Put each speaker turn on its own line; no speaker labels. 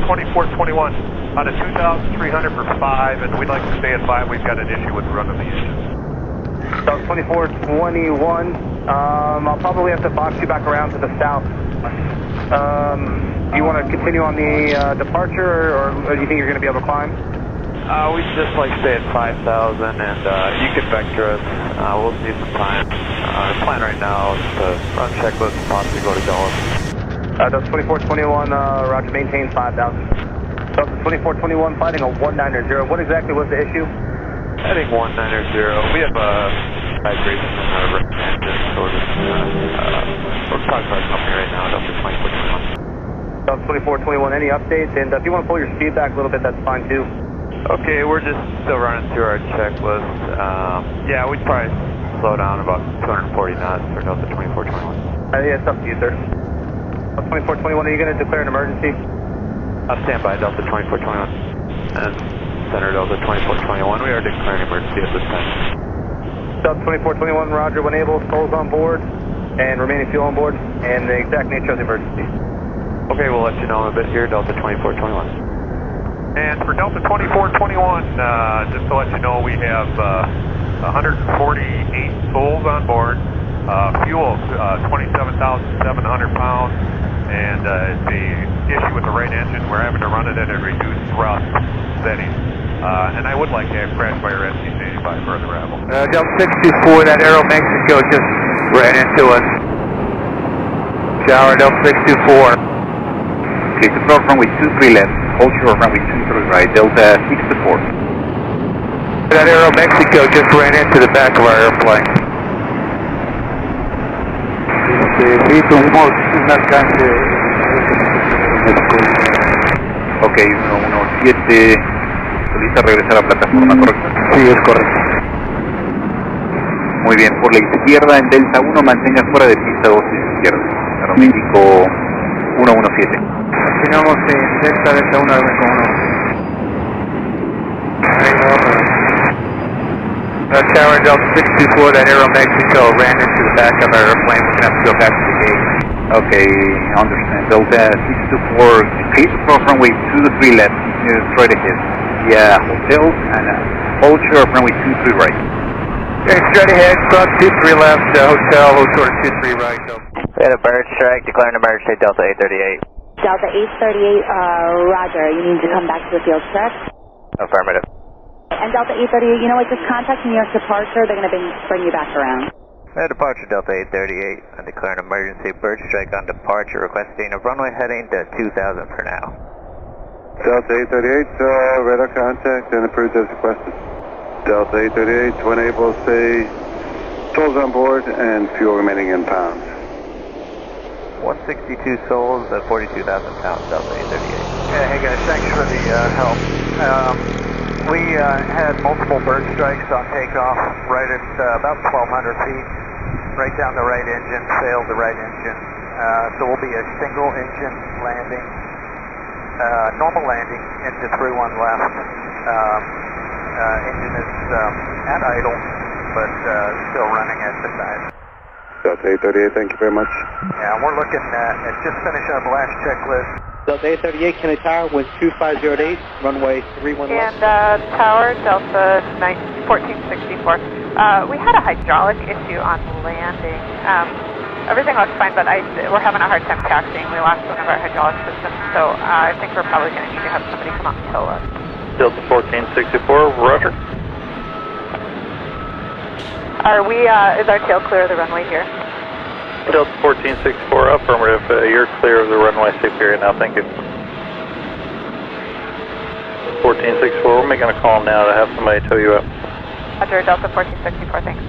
2421 on a 2,300 for 5, and we'd like to stay at 5. We've got an issue with running the engine.
Delta 2421, I'll probably have to box you back around to the south. Do you want to continue on the departure, or do you think you're going to be able to climb?
We'd just like to stay at 5,000, and you can vector us. We'll need some time. The plan right now is to run checklist and possibly go to Dulles.
Delta 2421, roger, maintain 5,000. Delta 2421, fighting a 190. What exactly was the issue?
Heading 190. We have a vibration in our engine, so we're just we're talking to our company right now, Delta 2421.
Delta 2421, any updates? And if you want to pull your speed back a little bit, that's fine too.
Okay, we're just still running through our checklist. Yeah, we'd probably slow down about 240 knots for Delta 2421.
Yeah, it's up to you, sir. Delta 2421, are you going to declare an emergency?
Stand by, Delta 2421. And Center Delta 2421, we are declaring emergency at this time.
Delta 2421, roger, when able, souls on board and remaining fuel on board, and the exact nature of the emergency.
Okay, we'll let you know in a bit here, Delta 2421.
And for Delta 2421, just to let you know, we have 148 souls on board, fuel 27,700 pounds, and the issue with the right engine, we're having to run it at a reduced thrust setting. And I would like to have crash by your SC-85 for the Rebel.
Delta 624, that Aero Mexico just ran into us. Shower, Delta 624.
Okay, control runway 23 left, hold short runway 23 right, Delta 624.
That Aero Mexico just ran into the back of our airplane. Sí, tuvimos un alcance.
Ok, 117, solicita regresar a la plataforma, ¿correcto?
Sí, es correcto.
Muy bien, por la izquierda en Delta 1 mantenga fuera de pista 2 izquierda. Aeroméxico 117.
Continuamos en Delta 1, Aeroméxico 1. Tower Delta 624, that Aero Mexico ran into the back of our airplane. We're going to have to go back to the gate.
Okay, understand. Delta 624, clear control runway 23 left, straight ahead. Yeah, hotels and hold short runway 23 right.
Okay, straight ahead, front 23 left, hotel, hold short 23 right.
We had a bird strike, declaring emergency, Delta 838.
Delta 838, roger. You need to come back to the field, correct?
Affirmative.
And Delta 838, you know what, just contact New York departure. They're going to bring you back around.
Departure Delta 838, I declare an emergency bird strike on departure, requesting a runway heading to 2000 for now.
Delta 838, radar contact and approved as requested. Delta 838, when able, stay souls on board and fuel remaining in pounds.
162 souls at 42,000 pounds, Delta 838.
Yeah, hey guys, thanks for the help. We had multiple bird strikes on takeoff right at about 1,200 feet, right down the right engine, failed the right engine. So we'll be a single engine landing, normal landing into 31 left. Engine is at idle, but still running at the side.
Delta 838, thank you very much.
Yeah, we're looking at just finishing up the last checklist.
Delta 838, Kennedy Tower, wind 2508, runway 31 left.
And Tower, Delta 1464. We had a hydraulic issue on landing. Everything looks fine, but we're having a hard time taxiing. We lost one of our hydraulic systems, so I think we're probably going to need to have somebody come out and tow us.
Delta 1464, roger.
Is our tail clear of the runway here?
Delta 1464, affirmative. You're clear of the runway, safe area now, thank you. 1464, we're making a call now to have somebody tow you up.
Roger, Delta 1464, thanks.